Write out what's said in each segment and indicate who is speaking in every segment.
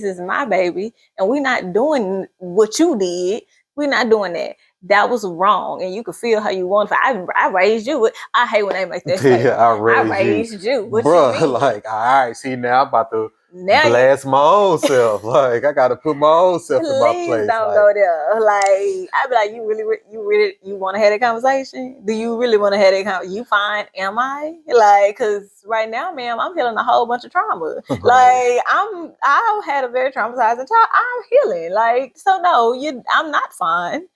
Speaker 1: this is my baby, and we're not doing what you did. We're not doing that. That was wrong, and you can feel how you want. I raised you. I hate when they make that statement. I raised you. What
Speaker 2: Bruh,
Speaker 1: you mean?
Speaker 2: like, all right, see, now I'm about to
Speaker 1: Now
Speaker 2: blast my own self. Like, I got to put my own self in my
Speaker 1: please
Speaker 2: place.
Speaker 1: don't
Speaker 2: Like,
Speaker 1: go there. Like, I be like, you really want to have that conversation? Do you really want to have that conversation? You fine? Am I? Like, cause right now, ma'am, I'm healing a whole bunch of trauma. Like, I had a very traumatizing child. I'm healing. Like, so no, I'm not fine.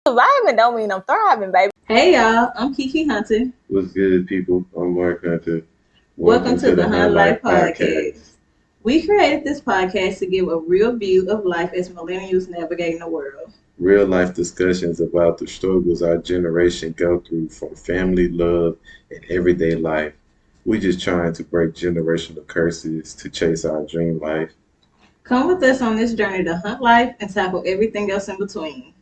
Speaker 1: Surviving don't mean I'm thriving, baby.
Speaker 3: Hey y'all, I'm Kiki Hunter.
Speaker 4: What's good, people? I'm Mark Hunter.
Speaker 3: Welcome to the Hunt Life Podcast. We created this podcast to give a real view of life as millennials navigating the world.
Speaker 4: Real life discussions about the struggles our generation go through from family, love, and everyday life. We just trying to break generational curses to chase our dream life.
Speaker 3: Come with us on this journey to hunt life and tackle everything else in between.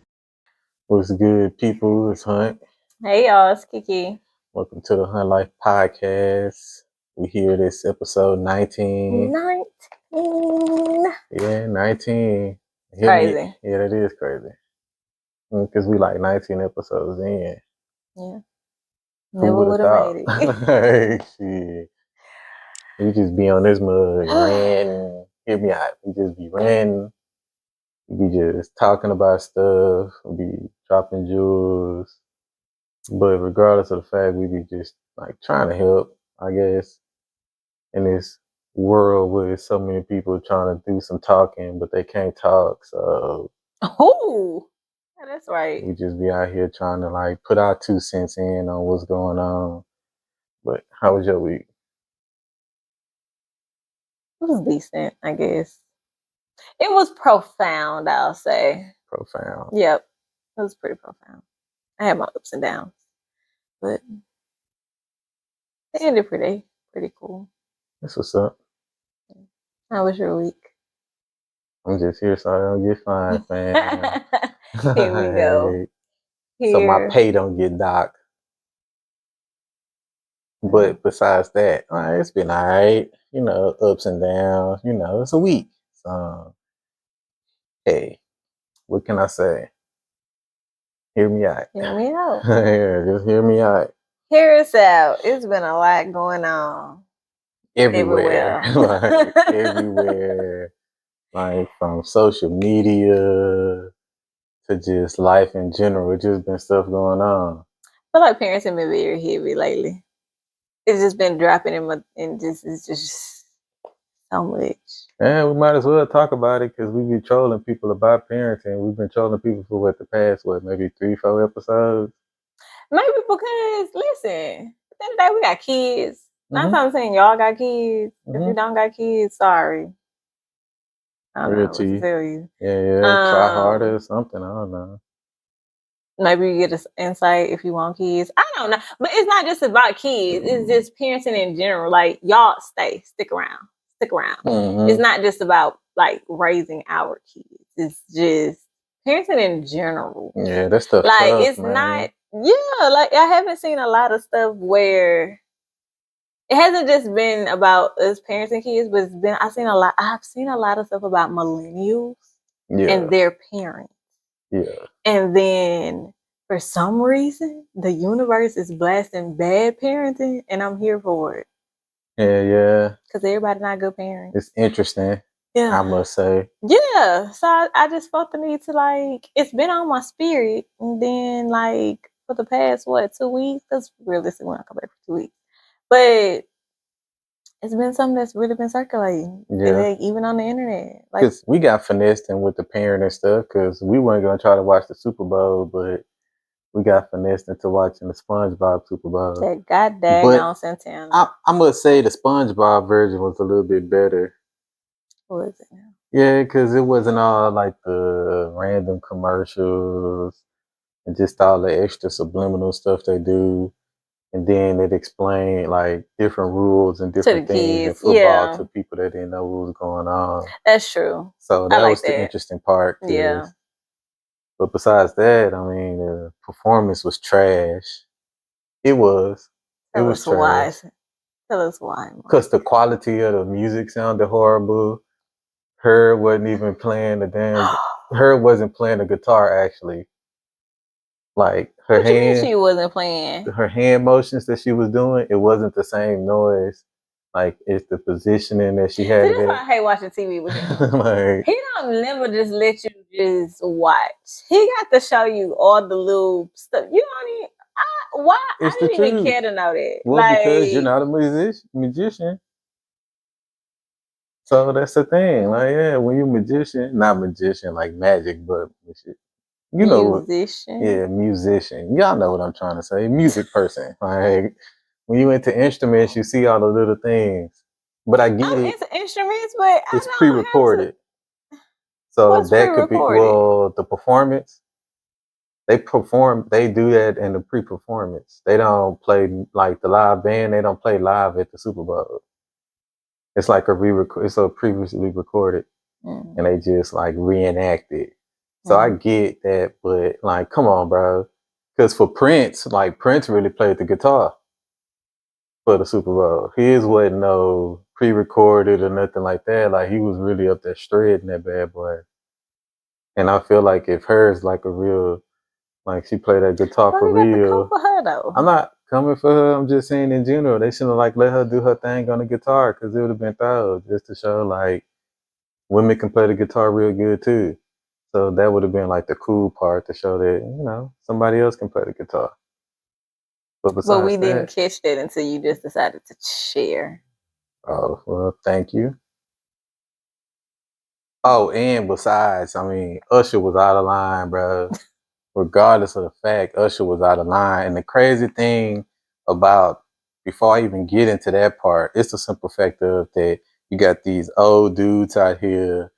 Speaker 2: what's good, people? It's Hunt.
Speaker 1: Hey y'all, it's Kiki.
Speaker 2: Welcome to the Hunt Life Podcast. We here this episode 19.
Speaker 1: 19.
Speaker 2: Yeah, 19.
Speaker 1: Crazy.
Speaker 2: Yeah, that is crazy. Because we like 19 episodes in.
Speaker 1: Yeah.
Speaker 2: Who
Speaker 1: Never
Speaker 2: would
Speaker 1: would
Speaker 2: have
Speaker 1: have made it.
Speaker 2: thought? Shit. We just be on this mug, ranting. Hear me out. We just be ranting. We be just talking about stuff. We be dropping jewels. But regardless of the fact, we be just like trying to help, I guess, in this world with so many people trying to do some talking, but they can't talk. So
Speaker 1: Oh, yeah, that's right.
Speaker 2: we just be out here trying to like put our 2 cents in on what's going on. But how was your week?
Speaker 1: It was decent, I guess. It was profound, I'll say.
Speaker 2: Profound.
Speaker 1: Yep. It was pretty profound. I had my ups and downs. But it ended pretty cool.
Speaker 2: That's what's up.
Speaker 1: How was your week?
Speaker 2: I'm just here so I don't get fined, fam.
Speaker 1: Here we go.
Speaker 2: So my pay don't get docked. But besides that, it's been all right. You know, ups and downs. You know, it's a week. So, hey, what can I say? Hear me out.
Speaker 1: Hear me out.
Speaker 2: Yeah, just hear me out.
Speaker 1: Hear us out. It's been a lot going on.
Speaker 2: Everywhere. Like, everywhere. Like, from social media to just life in general. Just been stuff going on.
Speaker 1: I feel like parents have been very heavy lately. It's just been dropping in just, it's just so much.
Speaker 2: And we might as well talk about it because we be trolling people about parenting. We've been trolling people for the past, maybe 3-4 episodes?
Speaker 1: Maybe because, listen, at the end of the day, we got kids. Not I'm saying y'all got kids. If you don't got kids, sorry. I don't know what to tell you.
Speaker 2: Yeah, try harder or something. I don't know.
Speaker 1: Maybe you get an insight if you want kids. I don't know. But it's not just about kids. It's just parenting in general. Like, y'all stick around. Mm-hmm. It's not just about like raising our kids. It's just parenting in general.
Speaker 2: Yeah, that's the
Speaker 1: like
Speaker 2: tough,
Speaker 1: it's
Speaker 2: man.
Speaker 1: not. Yeah, like I haven't seen a lot of stuff where it hasn't just been about us parenting kids, but I've seen a lot of stuff about millennials and their parents.
Speaker 2: Yeah.
Speaker 1: And then for some reason, the universe is blasting bad parenting, and I'm here for it.
Speaker 2: Yeah.
Speaker 1: Because everybody not good parents.
Speaker 2: It's interesting. Yeah. I must say.
Speaker 1: Yeah. So I just felt the need to, like, it's been on my spirit. And then, like, for the past, 2 weeks? That's realistic when I come back for 2 weeks. But it's been something that's really been circulating. Yeah. Like, even on the internet.
Speaker 2: Because we got finessed in with the parenting stuff because we weren't going to try to watch the Super Bowl, but we got finessed into watching the SpongeBob Super Bowl.
Speaker 1: That goddamn Santana.
Speaker 2: I must say the SpongeBob version was a little bit better.
Speaker 1: What is it now?
Speaker 2: Yeah, because it wasn't all like the random commercials and just all the extra subliminal stuff they do. And then it explained like different rules and different things in football to people that didn't know what was going on.
Speaker 1: That's true.
Speaker 2: So that was the interesting part.
Speaker 1: Yeah.
Speaker 2: But besides that, I mean, the performance was trash. It was.
Speaker 1: Tell us why. Tell us why.
Speaker 2: Because the quality of the music sounded horrible. Her wasn't even playing the damn. Her wasn't playing the guitar actually. Like her
Speaker 1: What you mean
Speaker 2: hand,
Speaker 1: she wasn't playing?
Speaker 2: her hand motions that she was doing, it wasn't the same noise. Like it's the positioning that she
Speaker 1: See,
Speaker 2: had
Speaker 1: that's
Speaker 2: it
Speaker 1: why I hate watching TV with him.
Speaker 2: at. Like,
Speaker 1: He don't never just let you just watch. He got to show you all the little stuff. You don't even. Why?
Speaker 2: it's
Speaker 1: I
Speaker 2: the
Speaker 1: didn't even
Speaker 2: truth.
Speaker 1: care to know that.
Speaker 2: Well, because you're not a magician. So that's the thing. Like, yeah, when you're magician, not magician like magic, but you know what?
Speaker 1: musician.
Speaker 2: Yeah, musician. Y'all know what I'm trying to say. Music person. Like when you into instruments, you see all the little things. But I get
Speaker 1: I'm
Speaker 2: it.
Speaker 1: into instruments, but
Speaker 2: It's
Speaker 1: I don't have
Speaker 2: pre-recorded.
Speaker 1: to.
Speaker 2: So
Speaker 1: What's
Speaker 2: that could be
Speaker 1: pre-recorded?
Speaker 2: the performance. They do that in the pre-performance. They don't play like the live band, they don't play live at the Super Bowl. It's like it's a previously recorded and they just like reenact it. So I get that, but like, come on, bro. Because for Prince, like Prince really played the guitar for the Super Bowl. His wasn't no pre-recorded or nothing like that. Like he was really up there shredding that bad boy. And I feel like if hers like a real, like she played that guitar
Speaker 1: Why
Speaker 2: for
Speaker 1: we got to come
Speaker 2: real.
Speaker 1: for her though?
Speaker 2: I'm not coming for her. I'm just saying in general, they shouldn't have like let her do her thing on the guitar because it would have been thorough just to show like women can play the guitar real good too. So that would have been like the cool part to show that, you know, somebody else can play the guitar. But
Speaker 1: But we
Speaker 2: besides
Speaker 1: didn't
Speaker 2: that,
Speaker 1: catch that until you just decided to share.
Speaker 2: oh, well, thank you. Oh, and besides, I mean, Usher was out of line, bro. Regardless of the fact, Usher was out of line. And the crazy thing about, before I even get into that part, it's the simple fact of that you got these old dudes out here,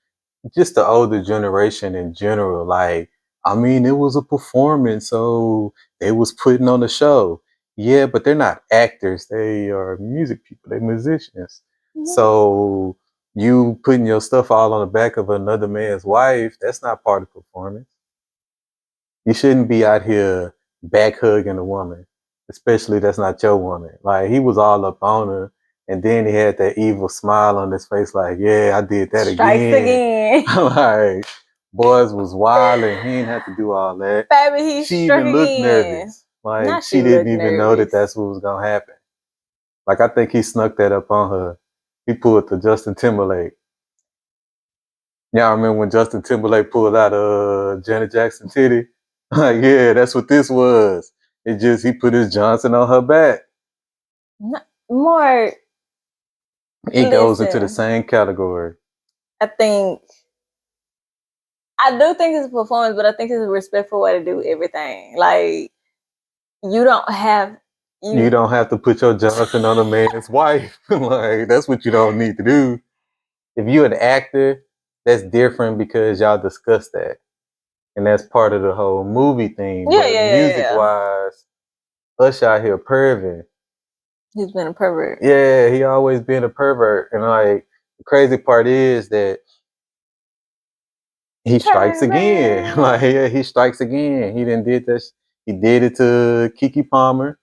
Speaker 2: just the older generation in general. Like, I mean, it was a performance, so they was putting on a show. Yeah, but they're not actors. They are music people. They're musicians. So you putting your stuff all on the back of another man's wife, that's not part of performance. You shouldn't be out here back hugging a woman, especially that's not your woman. Like he was all up on her, and then he had that evil smile on his face, like, "Yeah, I did that
Speaker 1: Strikes again.
Speaker 2: Like, boys was wild, and he didn't have to do all that.
Speaker 1: Baby, he
Speaker 2: She
Speaker 1: struck
Speaker 2: even looked
Speaker 1: again.
Speaker 2: nervous, like
Speaker 1: Not
Speaker 2: she
Speaker 1: she
Speaker 2: didn't
Speaker 1: looked
Speaker 2: even know that
Speaker 1: nervous.
Speaker 2: that's what was gonna happen. Like I think he snuck that up on her. He pulled the Justin Timberlake. Y'all remember when Justin Timberlake pulled out Janet Jackson titty? Like, yeah, that's what this was. It just he put his Johnson on her back.
Speaker 1: More.
Speaker 2: It goes into the same category.
Speaker 1: I do think it's a performance, but I think it's a respectful way to do everything. Like you don't have
Speaker 2: to put your Johnson on a man's wife. Like that's what you don't need to do. If you're an actor, that's different because y'all discuss that. And that's part of the whole movie thing.
Speaker 1: Yeah,
Speaker 2: but music wise, Usher out here perving.
Speaker 1: He's been a pervert.
Speaker 2: Yeah, he always been a pervert. And like the crazy part is that he strikes again. Like yeah, he strikes again. He didn't did this. He did it to Kiki Palmer.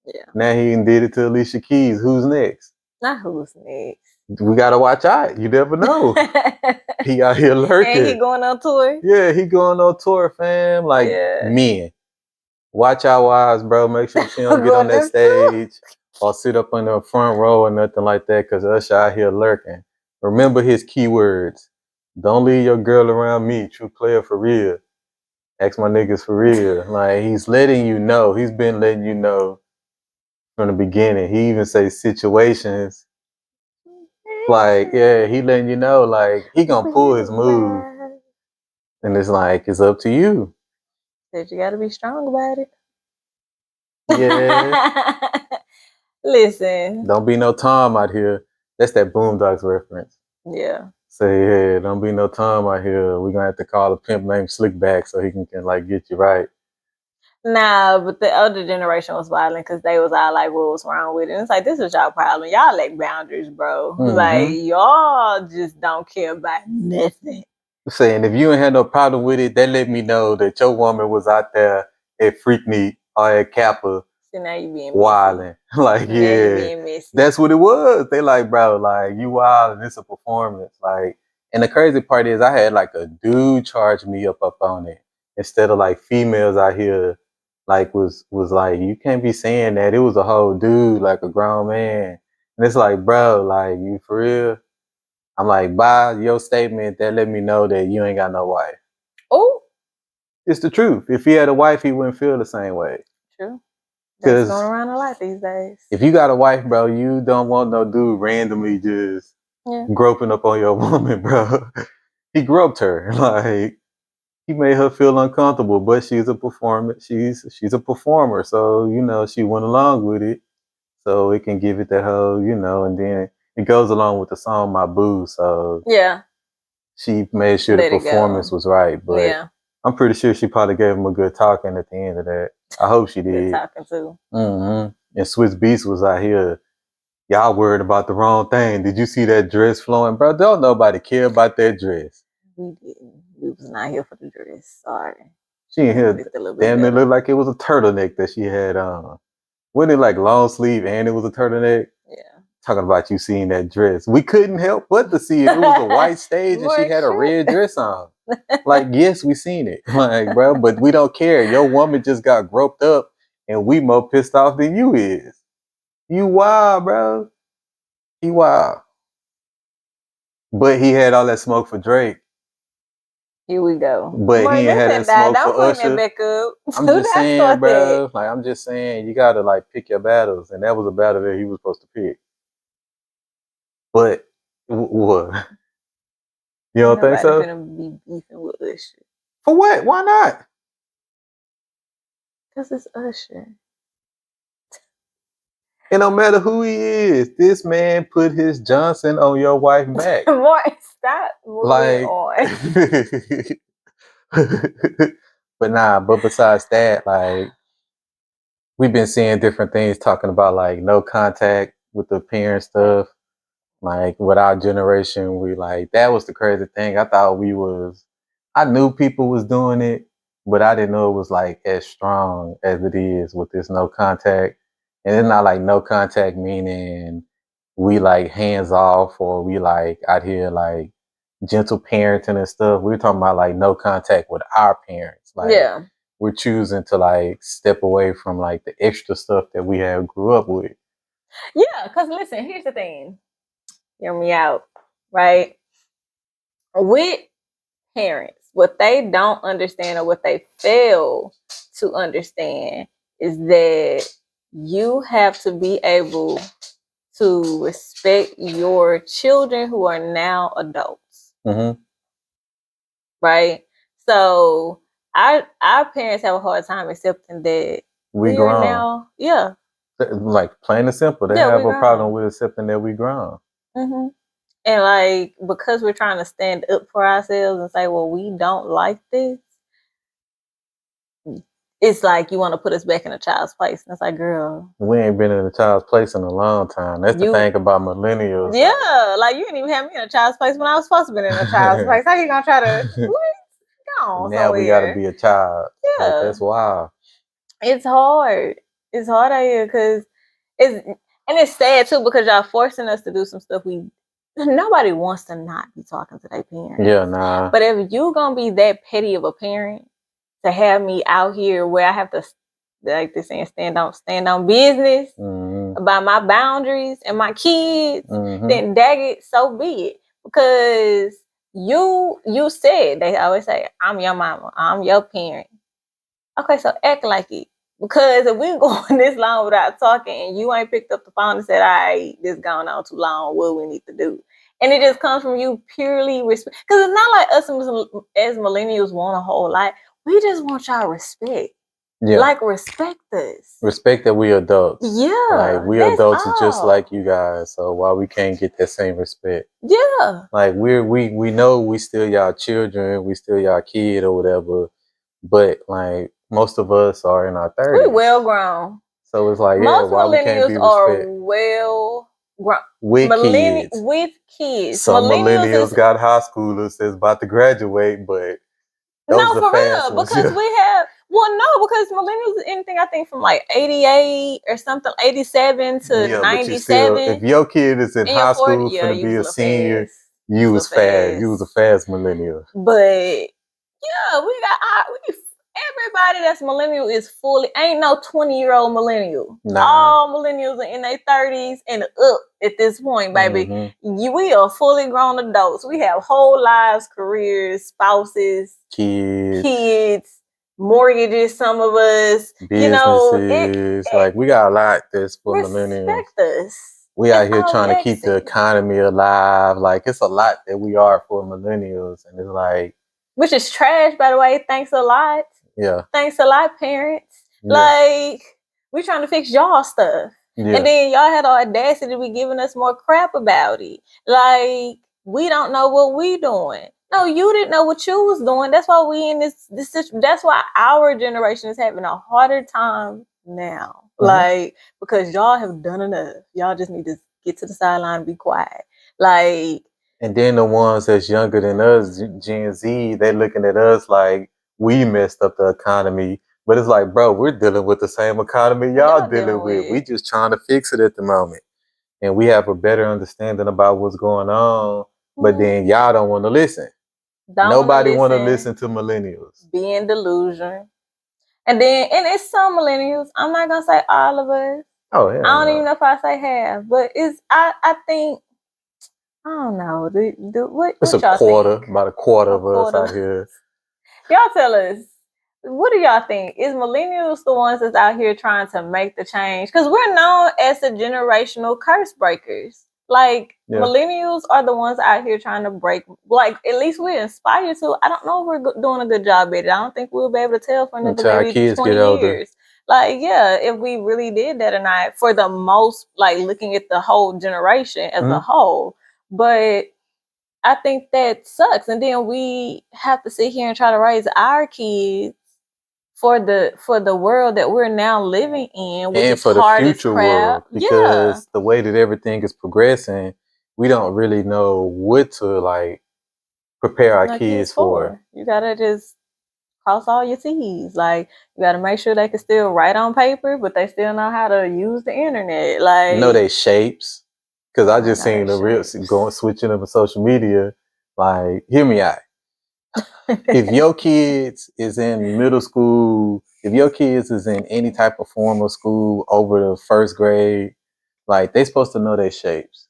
Speaker 1: Yeah.
Speaker 2: Now he did it to Alicia Keys. Who's next?
Speaker 1: Not who's next.
Speaker 2: We gotta watch out. You never know. He out here lurking.
Speaker 1: And he going on tour?
Speaker 2: Yeah, he going on tour, fam. Like men. Watch our wives, bro. Make sure she don't get on that stage or sit up in the front row or nothing like that, because Usher out here lurking. Remember his keywords. Don't leave your girl around me. True player for real. Ask my niggas for real. Like he's letting you know. He's been letting you know from the beginning. He even says situations. Like, yeah, he letting you know, like, he gonna pull his move. And it's like, it's up to you.
Speaker 1: Said you gotta be strong about it.
Speaker 2: Yeah.
Speaker 1: Listen.
Speaker 2: Don't be no Tom out here. That's that Boondocks reference.
Speaker 1: Yeah.
Speaker 2: Say, hey, don't be no Tom out here. We're gonna have to call a pimp named Slickback so he can like get you right.
Speaker 1: Nah, but the older generation was violent because they was all like, what was wrong with it? And it's like, this is y'all problem. Y'all lack boundaries, bro. Like, y'all just don't care about nothing.
Speaker 2: Saying if you ain't had no problem with it, that let me know that your woman was out there at Freaknik or at Kappa.
Speaker 1: So now you being
Speaker 2: wilding. Like, yeah. That's what it was. They like, bro, like, you wild and it's a performance. Like, And the crazy part is I had like a dude charge me up on it instead of like females out here like was like, you can't be saying that. It was a whole dude, like a grown man. And it's like, bro, like, you for real? I'm like, by your statement, that let me know that you ain't got no wife.
Speaker 1: Oh,
Speaker 2: It's the truth. If he had a wife, he wouldn't feel the same way.
Speaker 1: true. That's
Speaker 2: 'Cause
Speaker 1: going around a lot these days.
Speaker 2: if you got a wife, bro, you don't want no dude randomly just
Speaker 1: Yeah.
Speaker 2: groping up on your woman, bro. He groped her. Like, he made her feel uncomfortable, but she's a performer. She's a performer, so you know she went along with it. So it can give it that whole, you know, and then it goes along with the song "My Boo." So
Speaker 1: Yeah.
Speaker 2: she made sure
Speaker 1: Let
Speaker 2: the
Speaker 1: it go.
Speaker 2: performance was right. But
Speaker 1: Yeah.
Speaker 2: I'm pretty sure she probably gave him a good talking at the end of that. I hope she
Speaker 1: Good
Speaker 2: did.
Speaker 1: talking too.
Speaker 2: And Swiss Beats was out here. Y'all worried about the wrong thing. Did you see that dress flowing, bro? Don't nobody care about that dress.
Speaker 1: We didn't. We was not here for the dress. Sorry.
Speaker 2: She in here
Speaker 1: It's a little bit
Speaker 2: damn it
Speaker 1: better.
Speaker 2: looked like it was a turtleneck that she had on. Wasn't it like long sleeve and it was a turtleneck?
Speaker 1: Yeah.
Speaker 2: Talking about you seeing that dress. We couldn't help but to see it. It was a white stage and she had a red dress on. Like, yes, we seen it. Like, bro, but we don't care. Your woman just got groped up and we more pissed off than you is. You wild, bro. He wild. But he had all that smoke for Drake.
Speaker 1: Here we go.
Speaker 2: But
Speaker 1: Boy,
Speaker 2: he ain't had that smoke
Speaker 1: don't
Speaker 2: for
Speaker 1: bring
Speaker 2: Usher.
Speaker 1: that back up.
Speaker 2: I'm
Speaker 1: Do
Speaker 2: just
Speaker 1: not
Speaker 2: saying,
Speaker 1: start
Speaker 2: bro.
Speaker 1: that.
Speaker 2: Like, I'm just saying, you gotta like pick your battles, and that was a battle that he was supposed to pick. But what? You don't think so?
Speaker 1: Nobody finna be beefing with Usher.
Speaker 2: For what? Why not?
Speaker 1: Because it's Usher.
Speaker 2: It don't matter who he is. This man put his Johnson on your wife's back.
Speaker 1: More, stop moving
Speaker 2: Like,
Speaker 1: on.
Speaker 2: but nah. But besides that, like, we've been seeing different things talking about like no contact with the parent stuff. Like with our generation, we like that was the crazy thing. I knew people was doing it, but I didn't know it was like as strong as it is with this no contact. And it's not like no contact meaning we like hands off or we like out here like gentle parenting and stuff. We're talking about like no contact with our parents. Like,
Speaker 1: Yeah.
Speaker 2: we're choosing to like step away from like the extra stuff that we have grew up with.
Speaker 1: Yeah, because listen, here's the thing. Hear me out, right? With parents, what they don't understand or what they fail to understand is that you have to be able to respect your children who are now adults, right? So our parents have a hard time accepting that
Speaker 2: We
Speaker 1: we are
Speaker 2: grown.
Speaker 1: now, yeah,
Speaker 2: Like plain and simple. They
Speaker 1: Yeah,
Speaker 2: have
Speaker 1: we
Speaker 2: a problem
Speaker 1: grown.
Speaker 2: with accepting that we grown.
Speaker 1: hmm and like because we're trying to stand up for ourselves and say, well, we don't like this. It's like you want to put us back in a child's place, and it's like, girl,
Speaker 2: We ain't been in a child's place in a long time. That's the thing about millennials.
Speaker 1: Yeah, like you didn't even have me in a child's place when I was supposed to be in a child's place. How you gonna try to go on
Speaker 2: now we got to
Speaker 1: somewhere?
Speaker 2: be a child.
Speaker 1: Yeah,
Speaker 2: Like, that's wild.
Speaker 1: It's hard. It's hard out here because it's sad too because y'all forcing us to do some stuff nobody wants to not be talking to their parents.
Speaker 2: Yeah, nah.
Speaker 1: But if you gonna be that petty of a parent to have me out here where I have to, like they're saying, stand on business about my boundaries and my kids, then dag it, so be it. Because you said, they always say, I'm your mama, I'm your parent. Okay, so act like it. Because if we going this long without talking and you ain't picked up the phone and said, all right, this going on too long, what we need to do? And it just comes from you purely respect. Because it's not like us as millennials want a whole lot. We just want y'all respect. Yeah. Like, respect us.
Speaker 2: Respect that we adults.
Speaker 1: Yeah.
Speaker 2: Like, we adults are just like you guys. So why we can't get that same respect?
Speaker 1: Yeah.
Speaker 2: Like, we know we still y'all children, we still y'all kid or whatever. But like most of us are in our 30s.
Speaker 1: We well grown.
Speaker 2: So it's like,
Speaker 1: most
Speaker 2: why we can't be
Speaker 1: millennials are well grown.
Speaker 2: With kids.
Speaker 1: With kids.
Speaker 2: Some millennials got high schoolers that's about to graduate, but those
Speaker 1: for
Speaker 2: fast
Speaker 1: real,
Speaker 2: ones.
Speaker 1: because we have because millennials is anything I think from like 88 or something, 87 to 97.
Speaker 2: If your kid is in high school, gonna be a senior, You was fast. You was a fast millennial.
Speaker 1: But yeah, everybody that's millennial is fully ain't no 20-year-old millennial.
Speaker 2: Nah.
Speaker 1: All millennials are in their 30s and up at this point, baby.
Speaker 2: Mm-hmm.
Speaker 1: We are fully grown adults. We have whole lives, careers, spouses, kids, mortgages. Some of us,
Speaker 2: businesses. Like we got a lot that's for millennials.
Speaker 1: Respect us.
Speaker 2: We out here trying to keep the economy alive. Like it's a lot that we are for millennials, and it's like,
Speaker 1: which is trash, by the way. Thanks a lot.
Speaker 2: Yeah.
Speaker 1: Thanks a lot, parents. Yeah. Like we trying to fix y'all stuff, and then y'all had the audacity to be giving us more crap about it. Like we don't know what we doing. No, you didn't know what you was doing. That's why we in this situation. That's why our generation is having a harder time now. Like, because y'all have done enough. Y'all just need to get to the sideline and be quiet. Like,
Speaker 2: and then the ones that's younger than us, Gen Z, they looking at us like we messed up the economy. But it's like, bro, we're dealing with the same economy y'all dealing with. We just trying to fix it at the moment. And we have a better understanding about what's going on. But then y'all don't want to listen. Nobody want to listen to millennials.
Speaker 1: Being delusion. And it's some millennials. I'm not gonna say all of us.
Speaker 2: Oh yeah.
Speaker 1: I don't even know if I say half, but I think I don't know.
Speaker 2: It's a quarter, about a quarter of us out here.
Speaker 1: Y'all tell us, what do y'all think? Is millennials the ones that's out here trying to make the change? Because we're known as the generational curse breakers. Like, millennials are the ones out here trying to break, like, at least we're inspired to. I don't know if we're doing a good job at it. I don't think we'll be able to tell for another maybe 20 years. Like, yeah, if we really did that or not, for the most, like, looking at the whole generation as a whole. But I think that sucks. And then we have to sit here and try to raise our kids for the world that we're now living in, which
Speaker 2: and for the future world, because the way that everything is progressing, we don't really know what to like prepare our kids for.
Speaker 1: You gotta just cross all your T's. Like you gotta make sure they can still write on paper, but they still know how to use the internet. Like
Speaker 2: know they shapes. Because I just seen the real switching up on social media. Like, hear me out. If your kids is in middle school, if your kids is in any type of formal school over the first grade, like they supposed to know their shapes.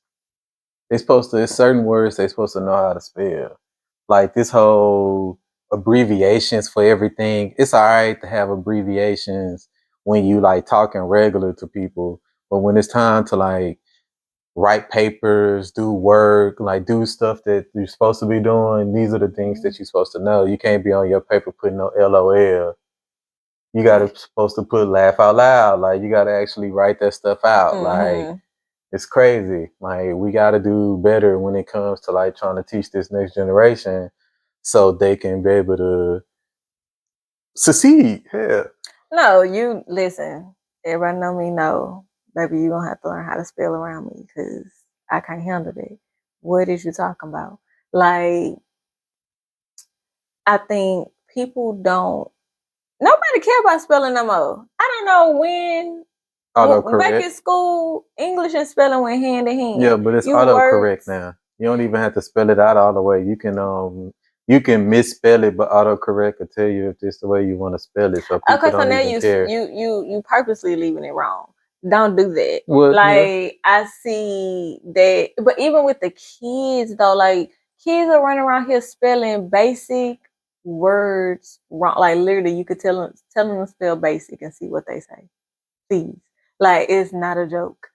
Speaker 2: They supposed to, there's certain words they supposed to know how to spell. Like this whole abbreviations for everything. It's all right to have abbreviations when you like talking regular to people, but when it's time to like write papers, do work, like do stuff that you're supposed to be doing. These are the things that you're supposed to know. You can't be on your paper putting no LOL. You gotta supposed to put laugh out loud. Like you gotta actually write that stuff out. Like it's crazy. Like we gotta do better when it comes to like trying to teach this next generation so they can be able to succeed. Yeah.
Speaker 1: No, you listen. Everybody know me. No, baby, you gonna have to learn how to spell around me because I can't handle that. What is you talking about? Like, I think people don't. Nobody care about spelling no more. I don't know when. Back in school, English and spelling went hand in hand.
Speaker 2: Yeah, but it's autocorrect now. You don't even have to spell it out all the way. You can misspell it, but autocorrect will tell you if it's the way you want to spell it. So people don't even care.
Speaker 1: You purposely leaving it wrong. Don't do that. I see that, but even with the kids though, like kids are running around here spelling basic words wrong. Like literally, you could tell them to spell basic and see what they say. Please. Like it's not a joke.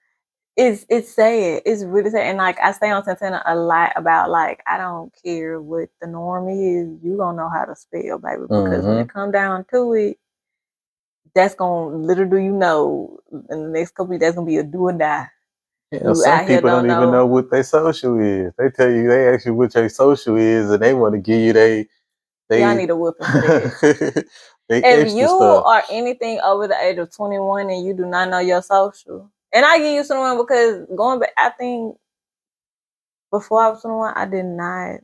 Speaker 1: It's sad. It's really sad. And like I stay on Santana a lot about like I don't care what the norm is. You gonna know how to spell, baby. Because when it come down to it, that's gonna little do you know in the next couple of years that's gonna be a do or die.
Speaker 2: Yeah, some people don't even know what their social is. They tell you they ask you what your social is and they want to give you they
Speaker 1: y'all need a whooping for that. If you are anything over the age of 21 and you do not know your social, and I give you 21 because going back, I think before I was 21, I did not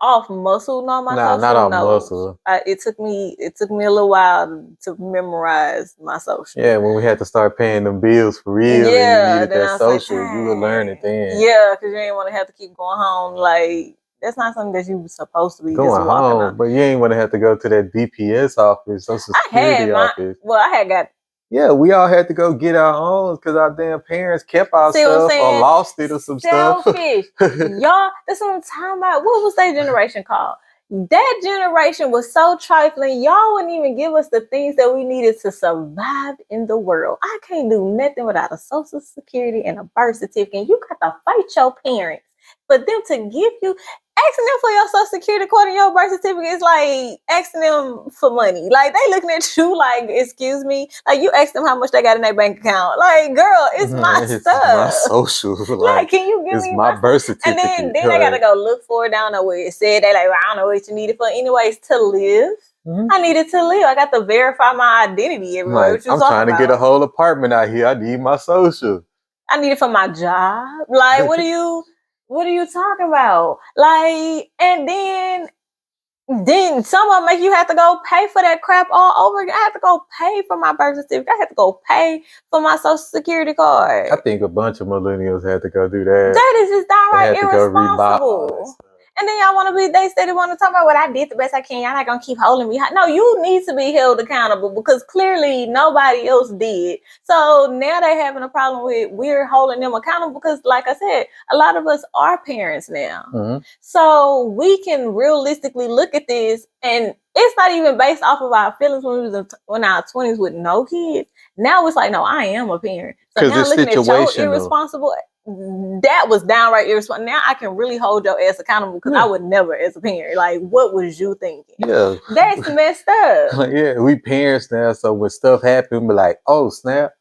Speaker 1: off muscle know my social.
Speaker 2: Not off muscle.
Speaker 1: It took me a little while to memorize my social.
Speaker 2: Yeah, when we had to start paying them bills for real, and you needed that social, you would learn it then.
Speaker 1: Yeah, because you didn't want to have to keep going home like That's not something that you supposed to be
Speaker 2: going
Speaker 1: just walking
Speaker 2: home,
Speaker 1: on.
Speaker 2: but you ain't want to have to go to that DPS office, Social Security office.
Speaker 1: Well, I had got.
Speaker 2: Yeah, we all had to go get our own because our damn parents kept our
Speaker 1: See what I'm
Speaker 2: stuff or
Speaker 1: saying?
Speaker 2: lost it or some
Speaker 1: Selfish.
Speaker 2: stuff.
Speaker 1: Y'all, that's what I'm talking about. What was that generation called? That generation was so trifling. Y'all wouldn't even give us the things that we needed to survive in the world. I can't do nothing without a social security and a birth certificate. You got to fight your parents for them to give you. Asking them for your social security card and your birth certificate is like asking them for money. Like they looking at you like, excuse me. Like you ask them how much they got in their bank account. Like, girl, it's my
Speaker 2: It's
Speaker 1: stuff.
Speaker 2: my social.
Speaker 1: Like, can you give
Speaker 2: it's
Speaker 1: me
Speaker 2: my birth
Speaker 1: and
Speaker 2: certificate.
Speaker 1: then I gotta go look for it down there where it said they like, well, I don't know what you need it for. Anyways, to live.
Speaker 2: Mhm.
Speaker 1: I needed to live. I got to verify my identity everywhere.
Speaker 2: Like,
Speaker 1: What you
Speaker 2: I'm
Speaker 1: talking
Speaker 2: trying to
Speaker 1: about?
Speaker 2: get a whole apartment out here. I need my social.
Speaker 1: I need it for my job. Like, what are you talking about? Like, and then someone make you have to go pay for that crap all over again. I have to go pay for my birth certificate. I have to go pay for my social security card.
Speaker 2: I think a bunch of millennials had to go do that.
Speaker 1: That is just
Speaker 2: They
Speaker 1: downright
Speaker 2: had to go rebuy all that
Speaker 1: irresponsible.
Speaker 2: stuff.
Speaker 1: And then y'all want to be, they said they want to talk about what I did the best I can. Y'all not going to keep holding me. No, you need to be held accountable because clearly nobody else did. So now they're having a problem with we're holding them accountable because, like I said, a lot of us are parents now.
Speaker 2: Mm-hmm.
Speaker 1: So we can realistically look at this, and it's not even based off of our feelings when we was in our 20s with no kids. Now it's like, no, I am a parent. So now
Speaker 2: it's
Speaker 1: looking at your
Speaker 2: situational.
Speaker 1: irresponsible, that was downright irresponsible. Now I can really hold your ass accountable because I would never, as a parent, like, what was you thinking?
Speaker 2: Yeah.
Speaker 1: That's messed up.
Speaker 2: Yeah, we parents now, so when stuff happen, we're like, oh, snap.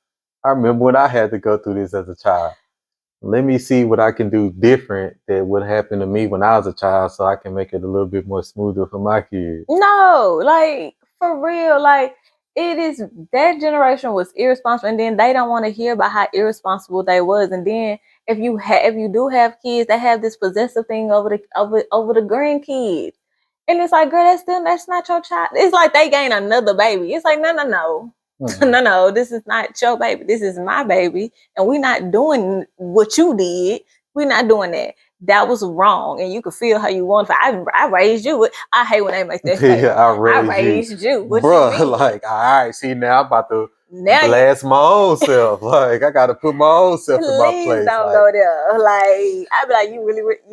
Speaker 2: I remember when I had to go through this as a child. Let me see what I can do different that would happen to me when I was a child so I can make it a little bit more smoother for my kids.
Speaker 1: No, like, for real, like, it is, that generation was irresponsible, and then they don't want to hear about how irresponsible they was. And then if you do have kids, they have this possessive thing over the grandkids. And it's like, girl, that's not your child. It's like they gain another baby. It's like, no.
Speaker 2: Mm-hmm.
Speaker 1: No, this is not your baby. This is my baby. And we're not doing what you did. We're not doing that. That was wrong. And you could feel how you want. I raised you. I hate when they make that statement.
Speaker 2: Yeah, I raised you.
Speaker 1: What
Speaker 2: Bruh,
Speaker 1: you mean?
Speaker 2: like, all right, see, now I'm about to
Speaker 1: Now
Speaker 2: blast my own self. Like, I got to put my own self in my
Speaker 1: please
Speaker 2: place.
Speaker 1: don't
Speaker 2: like,
Speaker 1: go there. Like, I be like, you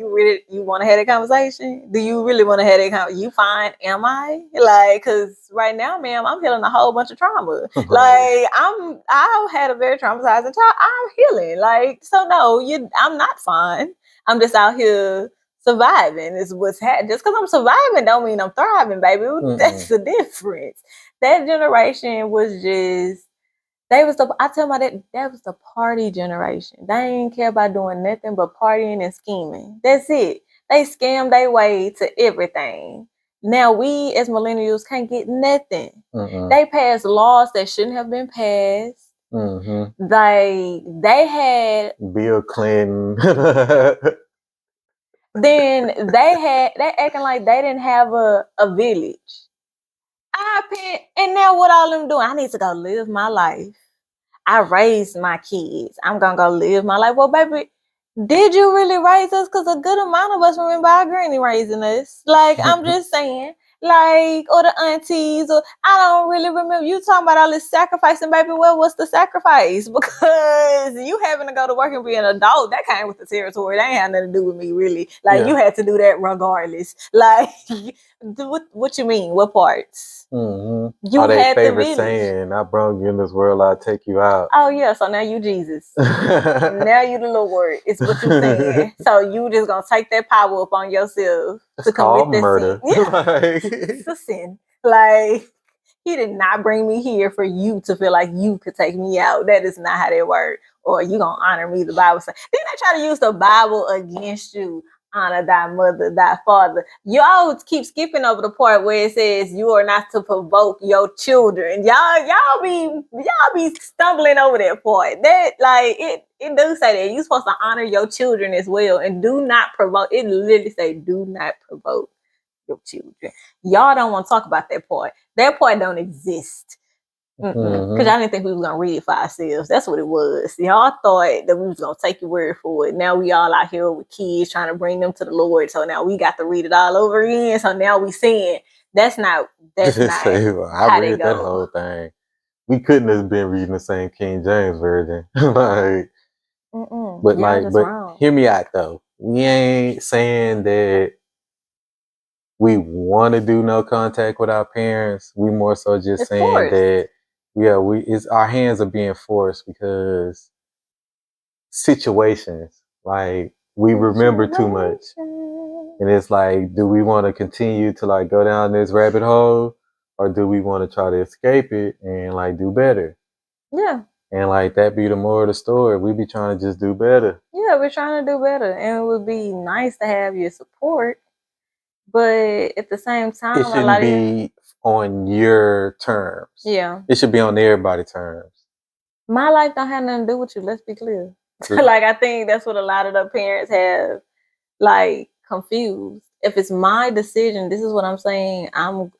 Speaker 1: really want to have that conversation? Do you really want to have that conversation? You fine? Am I? Like, because right now, ma'am, I'm healing a whole bunch of trauma. Like, I had a very traumatizing child. I'm healing. Like, so no, I'm not fine. I'm just out here surviving. Is what's happening. Just because I'm surviving don't mean I'm thriving, baby. That's the difference. That generation was just. I tell my dad, that was the party generation. They ain't care about doing nothing but partying and scheming. That's it. They scam their way to everything. Now we as millennials can't get nothing.
Speaker 2: Mm-mm.
Speaker 1: They passed laws that shouldn't have been passed.
Speaker 2: Mm-hmm.
Speaker 1: They had
Speaker 2: Bill Clinton.
Speaker 1: then they acting like they didn't have a village. And now what all them doing? I need to go live my life. I raised my kids. I'm gonna go live my life. Well, baby, did you really raise us? Because a good amount of us remember our granny raising us. Like, I'm just saying, like, or the aunties, or I don't really remember you talking about all this sacrificing, baby. Well, what's the sacrifice? Because you having to go to work and be an adult, that came with the territory. That ain't had nothing to do with me, really. Like, you had to do that regardless. Like, what you mean? What parts?
Speaker 2: Mm-hmm.
Speaker 1: You
Speaker 2: they
Speaker 1: had the
Speaker 2: favorite
Speaker 1: village.
Speaker 2: saying, I brought you in this world, I'll take you out.
Speaker 1: Oh yeah, so now you Jesus. Now you the Lord. It's what you saying. So you just gonna take that power up on yourself to commit that
Speaker 2: murder.
Speaker 1: sin. Yeah. It's a sin. Like, he did not bring me here for you to feel like you could take me out. That is not how that works. Or you gonna honor me, the Bible says. Then they try to use the Bible against you. Honor thy mother, thy father. Y'all keep skipping over the part where it says you are not to provoke your children. Y'all be stumbling over that part. That, like, it does say that you're supposed to honor your children as well, and do not provoke. It literally say do not provoke your children. Y'all don't want to talk about that part. That part don't exist. Because y'all didn't think we was gonna read it for ourselves. That's what it was. Y'all thought that we was gonna take your word for it. Now we all out here with kids trying to bring them to the Lord. So now we got to read it all over again. So now we saying that's not
Speaker 2: I
Speaker 1: how they
Speaker 2: read that
Speaker 1: go.
Speaker 2: whole thing. We couldn't have been reading the same King James version. Like, but
Speaker 1: Y'all just
Speaker 2: but
Speaker 1: wrong.
Speaker 2: hear me out though. We ain't saying that we want to do no contact with our parents. We more so just
Speaker 1: It's
Speaker 2: saying
Speaker 1: forced.
Speaker 2: that it's our hands are being forced because situations, like, we remember too much. And it's like, do we want to continue to like go down this rabbit hole, or do we want to try to escape it and like do better?
Speaker 1: Yeah.
Speaker 2: And like that be the moral of the story. We be trying to just do better.
Speaker 1: Yeah, we're trying to do better. And it would be nice to have your support. But at the same time,
Speaker 2: It shouldn't be on your terms.
Speaker 1: Yeah.
Speaker 2: It should be on everybody's terms.
Speaker 1: My life don't have nothing to do with you, let's be clear. Like, I think that's what a lot of the parents have, like, confused. If it's my decision, this is what I'm saying.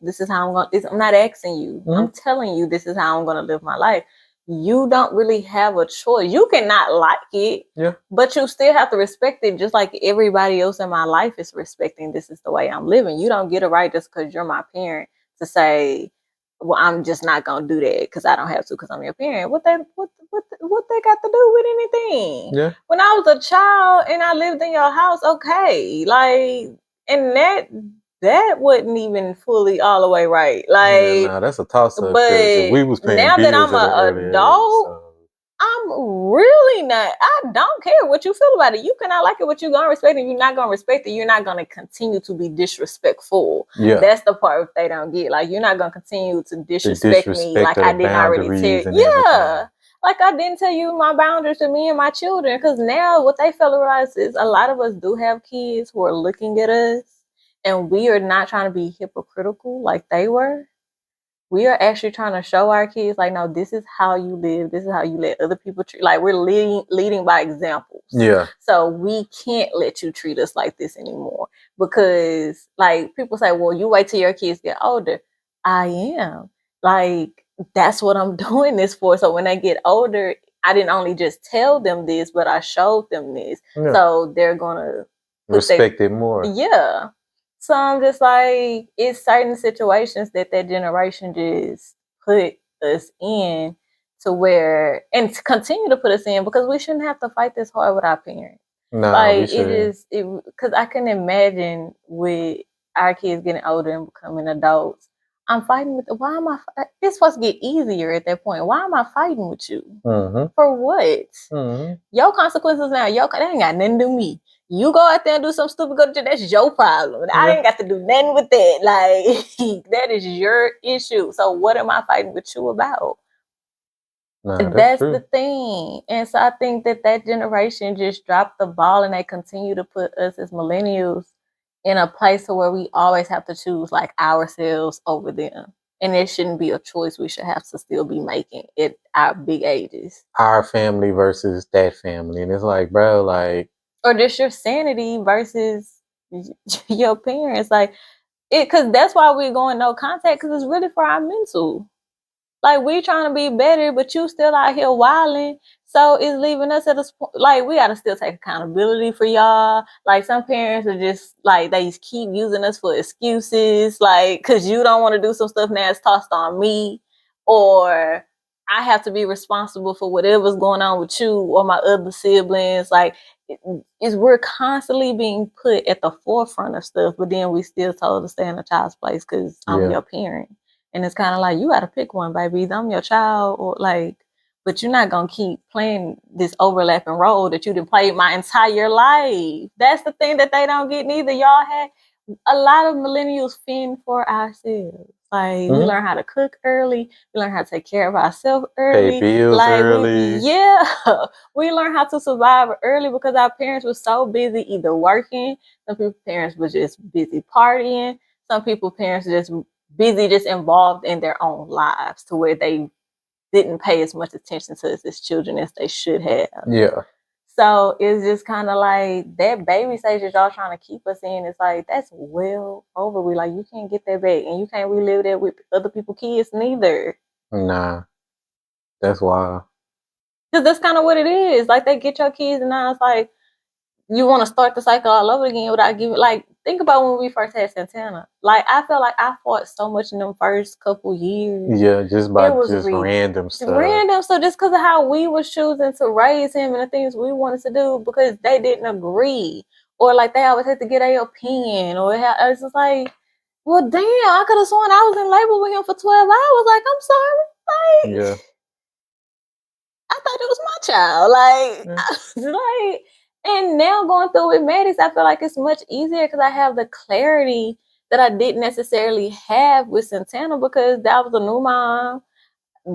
Speaker 1: This is how I'm going. I'm not asking you. I'm telling you, this is how I'm going to live my life. You don't really have a choice. You cannot like it, but you still have to respect it, just like everybody else in my life is respecting. This is the way I'm living. You don't get a right just because you're my parent to say, well, I'm just not gonna do that because I don't have to because I'm your parent. What they got to do with anything?
Speaker 2: Yeah.
Speaker 1: When I was a child and I lived in your house, okay, like, and that wasn't even fully all the way right. Like,
Speaker 2: nah, that's a toss up.
Speaker 1: But
Speaker 2: we was paying
Speaker 1: now that
Speaker 2: bills
Speaker 1: I'm an adult, I'm really not. I don't care what you feel about it. You cannot like it, but you're gonna respect it. You're not gonna respect it. You're not gonna continue to be disrespectful.
Speaker 2: Yeah,
Speaker 1: that's the part they don't get. Like, you're not gonna continue to disrespect me like I didn't already tell. Yeah, like I didn't tell you my boundaries to me and my children. Because now what they feel realize is a lot of us do have kids who are looking at us, and we are not trying to be hypocritical like they were. We are actually trying to show our kids, like, no, this is how you live. This is how you let other people treat. Like, we're leading by examples. Yeah. So we can't let you treat us like this anymore because, like, people say, well, you wait till your kids get older. I am. Like, that's what I'm doing this for. So when they get older, I didn't only just tell them this, but I showed them this. Yeah. So they're gonna respect it more. Yeah. So I'm just like, it's certain situations that generation just put us in to where, and to continue to put us in, because we shouldn't have to fight this hard with our parents. No, like, because I can imagine with our kids getting older and becoming adults, I'm fighting with, why am I, it's supposed to get easier at that point. Why am I fighting with you? For what? Your consequences now, that ain't got nothing to do with me. You go out there and do some stupid, that's your problem. I ain't got to do nothing with that. Like, that is your issue. So what am I fighting with you about? Nah, that's the thing. And so I think that generation just dropped the ball, and they continue to put us as millennials in a place where we always have to choose, like, ourselves over them. And it shouldn't be a choice we should have to still be making at our big ages. Our family versus that family. And it's like, bro, like, or just your sanity versus your parents. Like, because that's why we're going no contact, because it's really for our mental. Like, we trying to be better, but you still out here wilding. So it's leaving us at a like, we got to still take accountability for y'all. Like, some parents are just like, they keep using us for excuses. Like, because you don't want to do some stuff, now it's tossed on me. Or I have to be responsible for whatever's going on with you or my other siblings. Like, we're constantly being put at the forefront of stuff, but then we still told to stay in a child's place because I'm your parent. And it's kind of like, you got to pick one, baby. Either I'm your child, or like, but you're not going to keep playing this overlapping role that you done played my entire life. That's the thing that they don't get neither. Y'all had a lot of millennials fend for ourselves. Like, we learn how to cook early. We learn how to take care of ourselves early. Pay bills early. We learn how to survive early because our parents were so busy either working. Some people's parents were just busy partying. Some people's parents just busy, just involved in their own lives to where they didn't pay as much attention to us as children as they should have. Yeah. So it's just kind of like that baby stage that y'all trying to keep us in. It's like, that's well over. We like, you can't get that back, and you can't relive that with other people's kids neither.
Speaker 2: Nah, that's why.
Speaker 1: Because that's kind of what it is. Like, they get your kids, and now it's like, you want to start the cycle all over again without giving, like, think about when we first had Santana. Like, I felt like I fought so much in them first couple years.
Speaker 2: Yeah, just by
Speaker 1: It was
Speaker 2: just random stuff.
Speaker 1: random. So just because of how we was choosing to raise him and the things we wanted to do because they didn't agree, or like they always had to get their opinion, or it's just like, well, damn, I could have sworn I was in labor with him for 12 hours. Like, I'm sorry. Like,
Speaker 2: Yeah.
Speaker 1: I thought it was my child. Like, like, and now going through with Maddie's, I feel like it's much easier because I have the clarity that I didn't necessarily have with Santana because that was a new mom.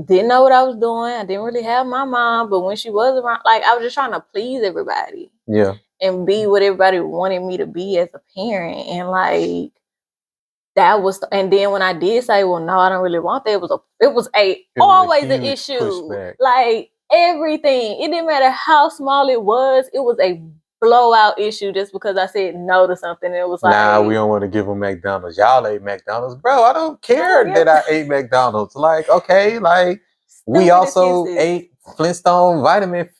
Speaker 1: Didn't know what I was doing. I didn't really have my mom, but when she was around, like, I was just trying to please everybody.
Speaker 2: Yeah.
Speaker 1: And be what everybody wanted me to be as a parent. And like, that was, and then when I did say, well, no, I don't really want that, it was always an
Speaker 2: huge
Speaker 1: issue.
Speaker 2: pushback.
Speaker 1: Like, everything, it didn't matter how small it was a blowout issue just because I said no to something. It was like,
Speaker 2: nah, we don't want to give them McDonald's. Y'all ate McDonald's, bro. I don't care that I ate McDonald's. Like, okay, like we also ate Flintstone vitamins,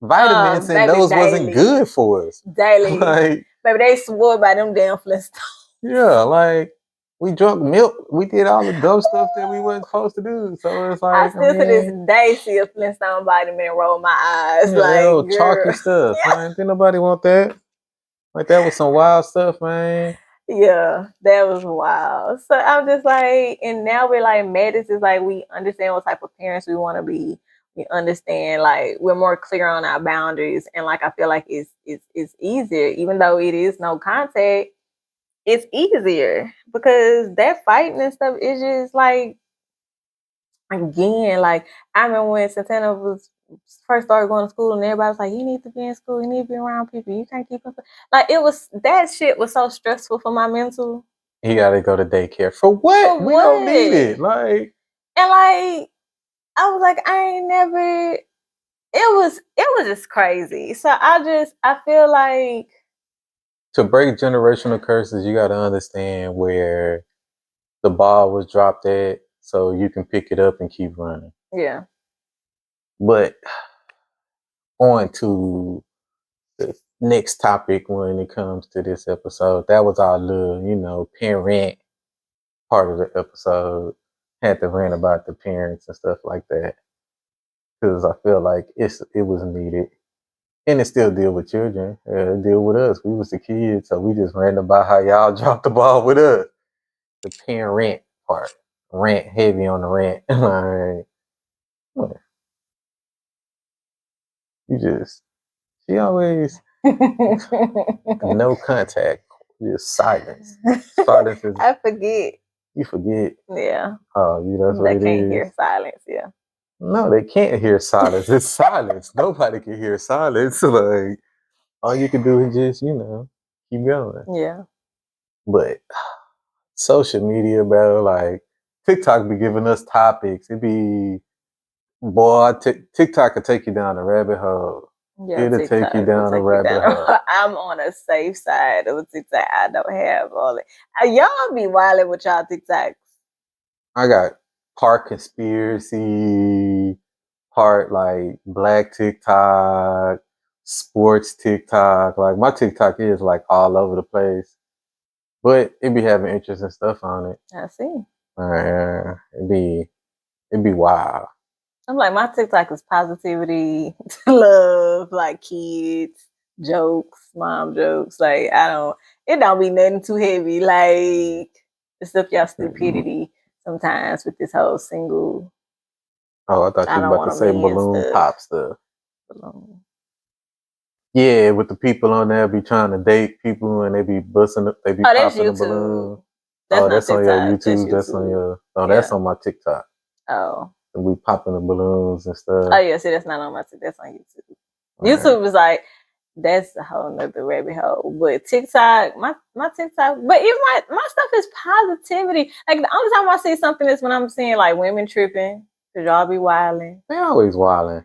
Speaker 2: and
Speaker 1: baby,
Speaker 2: those wasn't good for us.
Speaker 1: Daily,
Speaker 2: like,
Speaker 1: baby, they swore by them damn Flintstones.
Speaker 2: Yeah, like we drunk milk. We did all the dumb stuff that we wasn't supposed to do. So it's like,
Speaker 1: I still to this day see a Flintstone vitamin and roll my eyes. Like,
Speaker 2: chalky stuff. Man, didn't nobody want that. Like, that was some wild stuff, man.
Speaker 1: Yeah, that was wild. So I'm just like, and now we're like, Metis is like, we understand what type of parents we want to be. We understand, like, we're more clear on our boundaries, and like, I feel like it's easier, even though it is no contact. It's easier because that fighting and stuff is just like, again, like, I remember when Santana was first started going to school and everybody was like, you need to be in school, you need to be around people, you can't keep up. Like, it was, that shit was so stressful for my mental.
Speaker 2: He gotta go to daycare. For what?
Speaker 1: For
Speaker 2: we
Speaker 1: what?
Speaker 2: don't need it. Like,
Speaker 1: and like, I was like, I ain't never, it was just crazy. So I feel like,
Speaker 2: to break generational curses, you gotta understand where the ball was dropped at so you can pick it up and keep running.
Speaker 1: Yeah.
Speaker 2: But on to the next topic when it comes to this episode. That was our little, parent part of the episode. Had to rant about the parents and stuff like that. Because I feel like it was needed. And it still deal with children. It deal with us. We was the kids, so we just ran about how y'all dropped the ball with us. The parent part. Rant heavy on the rant. Like, she always no contact, just silence. Silence is.
Speaker 1: I forget.
Speaker 2: You forget.
Speaker 1: Yeah.
Speaker 2: Oh, that's what it is.
Speaker 1: They can't hear silence. Yeah.
Speaker 2: No, they can't hear silence. It's silence. Nobody can hear silence. Like, all you can do is just, keep going.
Speaker 1: Yeah.
Speaker 2: But social media, bro, like TikTok be giving us topics. It be, boy, TikTok could take you down a rabbit hole.
Speaker 1: Yeah,
Speaker 2: it'll take you down a rabbit hole.
Speaker 1: I'm on a safe side of TikTok. I don't have all it. Y'all be wilding with y'all TikToks.
Speaker 2: I got part conspiracy, part like black TikTok, sports TikTok. Like, my TikTok is like all over the place, but it be having interesting stuff on it.
Speaker 1: I see.
Speaker 2: It'd be wild.
Speaker 1: I'm like, my TikTok is positivity, love, like kids, jokes, mom jokes. Like, it don't be nothing too heavy. Like, except y'all stupidity sometimes with this whole single.
Speaker 2: Oh, I thought you were about to say balloon pop stuff.
Speaker 1: Balloon.
Speaker 2: Yeah, with the people on there be trying to date people and they be busting up, they be popping the balloon. That's on your YouTube. That's on your. Oh, that's on my TikTok.
Speaker 1: Oh.
Speaker 2: And we popping the balloons and stuff.
Speaker 1: Oh yeah, see, that's not on my TikTok. That's on YouTube. YouTube is like, that's a whole nother rabbit hole. But TikTok, my TikTok, but even my stuff is positivity. Like, the only time I see something is when I'm seeing like women tripping, cause y'all be wilding.
Speaker 2: They always wilding.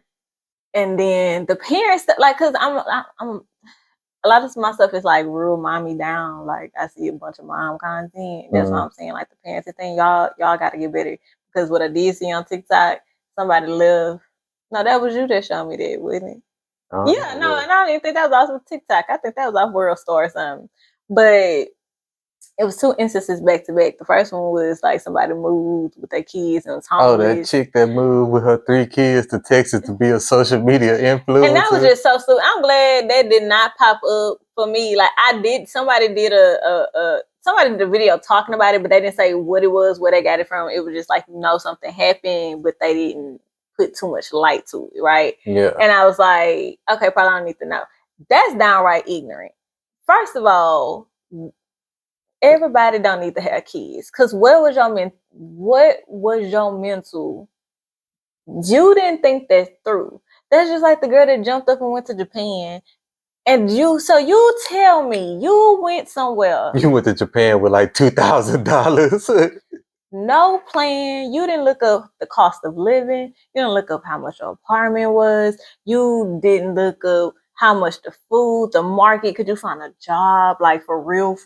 Speaker 1: And then the parents, like, cause I'm a lot of my stuff is like real mommy down. Like, I see a bunch of mom content. That's what I'm saying. Like, the parents thing, y'all got to get better because what I did see on TikTok, somebody left. No, that was you that showed me that, wasn't it? Yeah, no, and I don't even think that was off TikTok. I think that was off World Star or something. But it was 2 instances back to back. The first one was like somebody moved with their kids and was homeless.
Speaker 2: Oh, that chick that moved with her 3 kids to Texas to be a social media influencer.
Speaker 1: And that was just so stupid. I'm glad that did not pop up for me. Like somebody did somebody did a video talking about it, but they didn't say what it was, where they got it from. It was just like, something happened, but they didn't put too much light to it, right?
Speaker 2: Yeah.
Speaker 1: And I was like, okay, probably I don't need to know. That's downright ignorant. First of all, everybody don't need to have kids. Because what was your mental? You didn't think that through. That's just like the girl that jumped up and went to Japan. And you tell me you went somewhere.
Speaker 2: You went to Japan with like $2,000.
Speaker 1: No plan. You didn't look up the cost of living. You didn't look up how much your apartment was. You didn't look up how much the food, the market. Could you find a job? Like for real?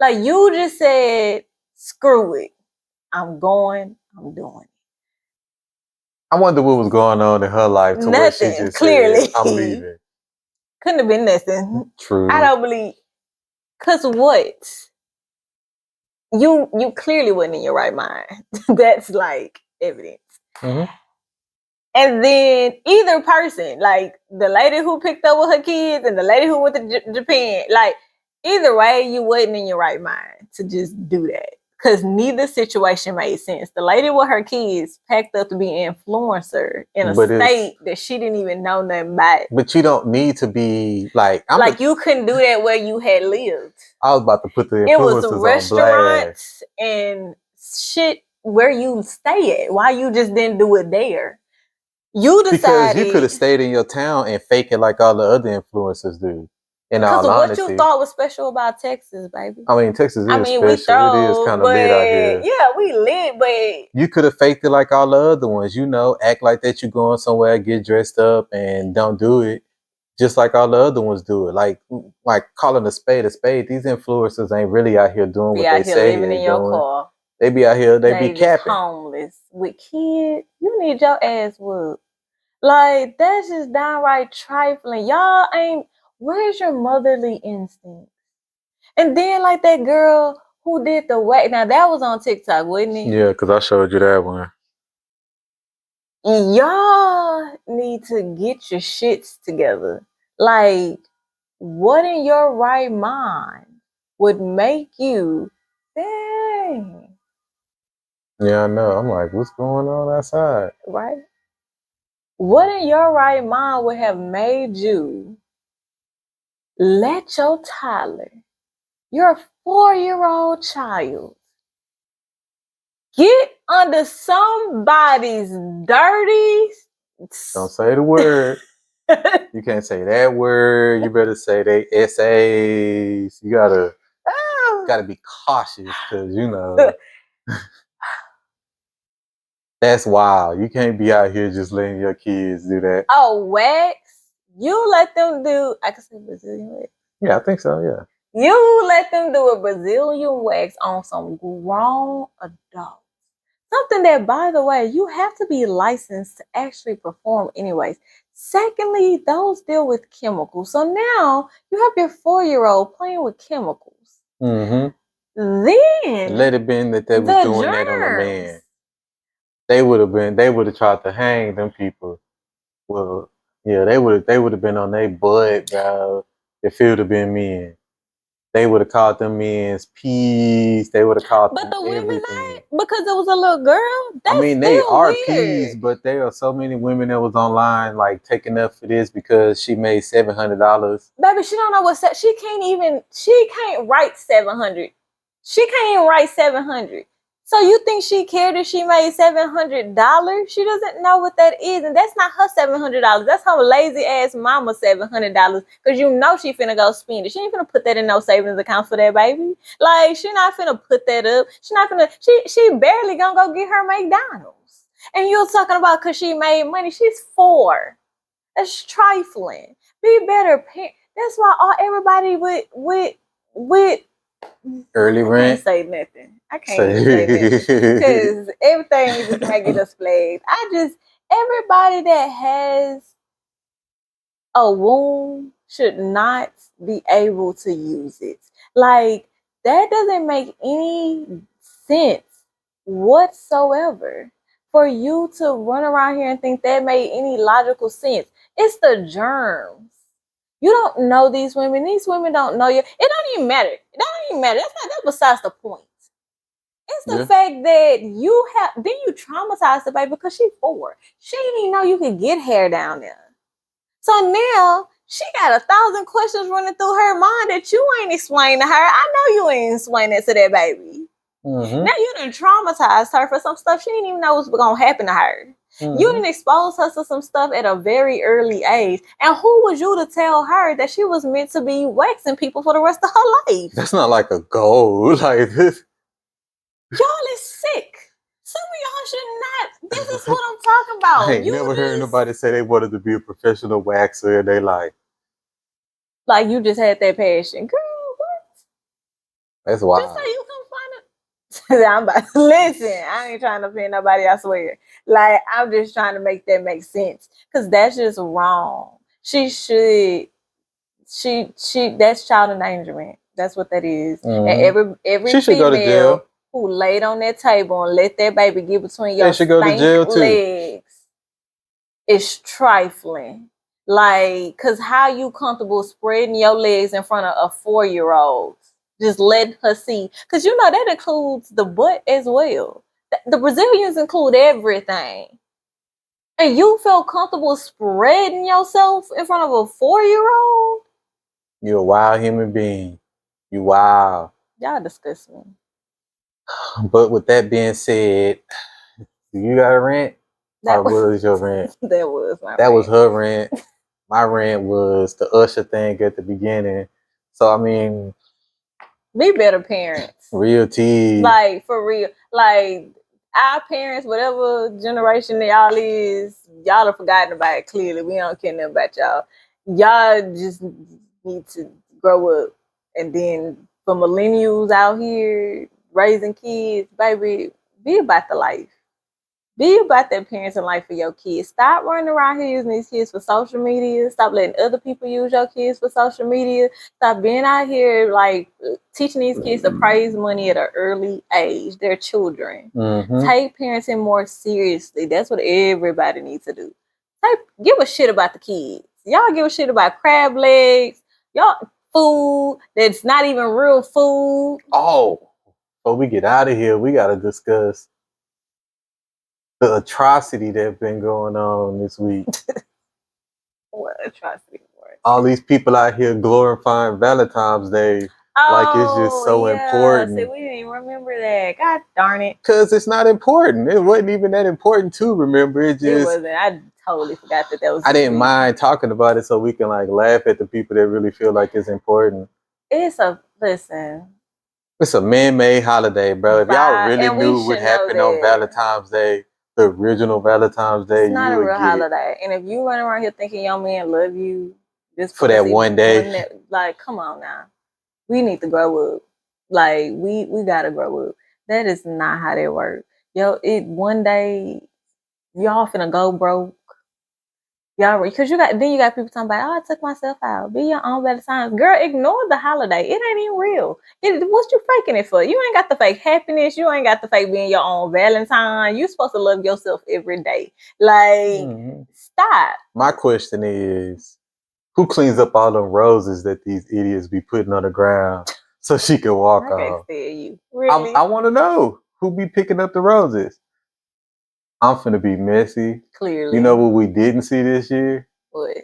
Speaker 1: Like you just said, screw it. I'm doing it.
Speaker 2: I wonder what was going on in her life to where she just
Speaker 1: clearly
Speaker 2: said, I'm leaving.
Speaker 1: Couldn't have been nothing.
Speaker 2: True.
Speaker 1: I don't believe. Cause what? You clearly wasn't in your right mind. That's like evidence.
Speaker 2: Mm-hmm.
Speaker 1: And then either person, like the lady who picked up with her kids and the lady who went to Japan, like either way, you wasn't in your right mind to just do that. Because neither situation made sense. The lady with her kids packed up to be an influencer in a state that she didn't even know nothing about.
Speaker 2: But you don't need to be like...
Speaker 1: you couldn't do that where you had lived.
Speaker 2: I was about to put the influencers
Speaker 1: it was
Speaker 2: on
Speaker 1: restaurants
Speaker 2: blast.
Speaker 1: And shit where you stay at. Why you just didn't do it there? You decided...
Speaker 2: Because you could have stayed in your town and fake it like all the other influencers do. Because
Speaker 1: what you thought was special about Texas, baby?
Speaker 2: I mean, Texas is special.
Speaker 1: We throw,
Speaker 2: it is kind of lit out here.
Speaker 1: Yeah, we lit, but...
Speaker 2: You could have faked it like all the other ones, act like that you're going somewhere, get dressed up, and don't do it. Just like all the other ones do it. Like calling a spade. These influencers ain't really out here doing what they say
Speaker 1: living in your car.
Speaker 2: They be out here, they be capping.
Speaker 1: Homeless with kids. You need your ass whooped. Like, that's just downright trifling. Y'all ain't... Where's your motherly instinct? And then, like, that girl who did the wax. Now, that was on TikTok, wasn't it?
Speaker 2: Yeah, because I showed you that one.
Speaker 1: Y'all need to get your shits together. Like, what in your right mind would make you... Dang.
Speaker 2: Yeah, I know. I'm like, what's going on outside?
Speaker 1: Right? What in your right mind would have made you let your toddler, your 4-year-old child, get under somebody's dirty...
Speaker 2: Don't say the word. You can't say that word. You better say they essays. You gotta be cautious because that's wild. You can't be out here just letting your kids do that.
Speaker 1: Oh, wax? You let them do... I can say Brazilian wax.
Speaker 2: Yeah, I think so, yeah.
Speaker 1: You let them do a Brazilian wax on some grown adults. Something that, by the way, you have to be licensed to actually perform anyways. Secondly, those deal with chemicals. So now you have your 4-year-old playing with chemicals.
Speaker 2: Mm-hmm.
Speaker 1: Then...
Speaker 2: Let it been that they was doing that on a man. They would have tried to hang them people. Well, yeah, they would have been on their butt, bro. If it would have been men. They would have called them men's peas. They would have called them
Speaker 1: the women
Speaker 2: everything.
Speaker 1: Because it was a little girl. That's
Speaker 2: they are
Speaker 1: weird.
Speaker 2: peas, but there are so many women that was online like taking up for this because she made $700.
Speaker 1: Baby, she don't know what she can't write 700. She can't even write 700. So you think she cared if she made $700? She doesn't know what that is, and that's not her $700. That's her lazy ass mama $700. Because she finna go spend it. She ain't finna put that in no savings account for that baby. Like, she not finna put that up. She not finna. She barely gonna go get her McDonald's. And you're talking about because she made money. She's 4. That's trifling. Be better parent. That's why everybody with
Speaker 2: Early
Speaker 1: I can't
Speaker 2: rent.
Speaker 1: say nothing. I can't even say nothing because everything just make it a flag. Everybody that has a womb should not be able to use it. Like, that doesn't make any sense whatsoever. For you to run around here and think that made any logical sense. It's the germs. You don't know these women. These women don't know you. It don't even matter. It don't even matter. That's besides the point. It's the fact that you traumatize the baby because she's 4. She didn't even know you could get hair down there. So now she got 1,000 questions running through her mind that you ain't explained to her. I know you ain't explained that to that baby.
Speaker 2: Mm-hmm.
Speaker 1: Now you done traumatized her for some stuff she didn't even know was gonna happen to her.
Speaker 2: Mm-hmm.
Speaker 1: You done exposed her to some stuff at a very early age. And who was you to tell her that she was meant to be waxing people for the rest of her life?
Speaker 2: That's not like a goal. Like this.
Speaker 1: Y'all is sick. Some of y'all should not. This is what I'm talking about.
Speaker 2: I ain't never heard nobody say they wanted to be a professional waxer in their life.
Speaker 1: Like, you just had that passion. Girl, what?
Speaker 2: That's wild.
Speaker 1: Just so you can find it. I'm about to listen. I ain't trying to offend nobody, I swear. Like, I'm just trying to make that make sense. Because that's just wrong. That's child endangerment. That's what that is.
Speaker 2: Mm-hmm.
Speaker 1: And every
Speaker 2: she should go to jail.
Speaker 1: Who laid on that table and let that baby get between your
Speaker 2: should go to jail too.
Speaker 1: legs is trifling. Like, cause how you comfortable spreading your legs in front of a 4-year-old? Just let her see. Cause you know that includes the butt as well. The Brazilians include everything. And you feel comfortable spreading yourself in front of a 4-year-old?
Speaker 2: You're a wild human being. You wild.
Speaker 1: Y'all disgust me.
Speaker 2: But with that being said, do you got a rent? Or was your rent?
Speaker 1: That was my
Speaker 2: That
Speaker 1: rent.
Speaker 2: was her rent. My rent was the Usher thing at the beginning. So I mean,
Speaker 1: be better parents.
Speaker 2: Real tea.
Speaker 1: Like, for real. Like, our parents, whatever generation y'all is, y'all have forgotten about it. Clearly, we don't care nothing about y'all. Y'all just need to grow up. And then for millennials out here raising kids, baby, be about the life. Be about that parenting life for your kids. Stop running around here using these kids for social media. Stop letting other people use your kids for social media. Stop being out here like teaching these kids to praise money at an early age. They're children.
Speaker 2: Mm-hmm.
Speaker 1: Take parenting more seriously. That's what everybody needs to do. Give a shit about the kids. Y'all give a shit about crab legs. Y'all food that's not even real food.
Speaker 2: Oh, before we get out of here, we got to discuss the atrocity that's been going on this week.
Speaker 1: What atrocity?
Speaker 2: All these people out here glorifying Valentine's Day like it's just so important.
Speaker 1: See, we didn't even remember that. God darn it.
Speaker 2: Because it's not important. It wasn't even that important to remember. It
Speaker 1: wasn't. I totally forgot that was.
Speaker 2: I didn't mind talking about it so we can like laugh at the people that really feel like it's important.
Speaker 1: It's a
Speaker 2: man-made holiday, bro. If y'all really knew what happened on Valentine's Day, the original Valentine's Day,
Speaker 1: it's not a real holiday. And if you run around here thinking your man love you just
Speaker 2: for that one day,
Speaker 1: like, come on now, we need to grow up. Like, we gotta grow up. That is not how that works. One day y'all finna go broke. Y'all, because you got people talking about, I took myself out. Be your own Valentine's. Girl, ignore the holiday. It ain't even real. What you faking it for? You ain't got the fake happiness. You ain't got the fake being your own Valentine. You supposed to love yourself every day. Like, stop.
Speaker 2: My question is, who cleans up all them roses that these idiots be putting on the ground so she can walk off?
Speaker 1: I can't stand you. Really?
Speaker 2: I want to know who be picking up the roses. I'm finna be messy.
Speaker 1: Clearly.
Speaker 2: You know what we didn't see this year?
Speaker 1: What?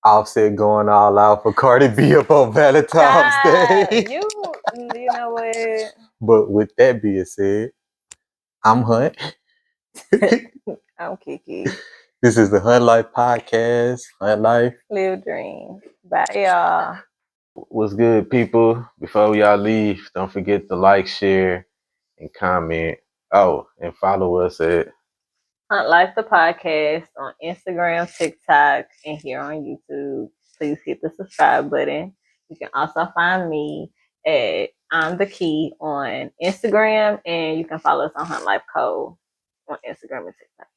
Speaker 2: Offset going all out for Cardi B up on Valentine's Day.
Speaker 1: You know what?
Speaker 2: But with that being said, I'm Hunt.
Speaker 1: I'm Kiki.
Speaker 2: This is the Hunt Life Podcast. Hunt Life.
Speaker 1: Live dreams. Bye, y'all.
Speaker 4: What's good, people? Before y'all leave, don't forget to like, share, and comment. Oh, and follow us at
Speaker 1: Hunt Life the Podcast on Instagram, TikTok, and here on YouTube. Please hit the subscribe button. You can also find me at I'm the Key on Instagram, and you can follow us on Hunt Life Co on Instagram and TikTok.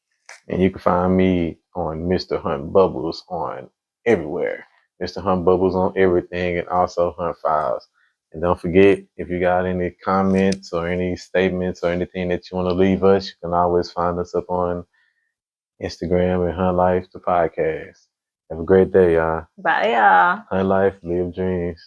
Speaker 2: And you can find me on Mr. Hunt Bubbles on everywhere. Mr. Hunt Bubbles on everything, and also Hunt Files. And don't forget, if you got any comments or any statements or anything that you want to leave us, you can always find us up on Instagram and Hunt Life, the podcast. Have a great day, y'all.
Speaker 1: Bye, y'all.
Speaker 2: Hunt Life, live dreams.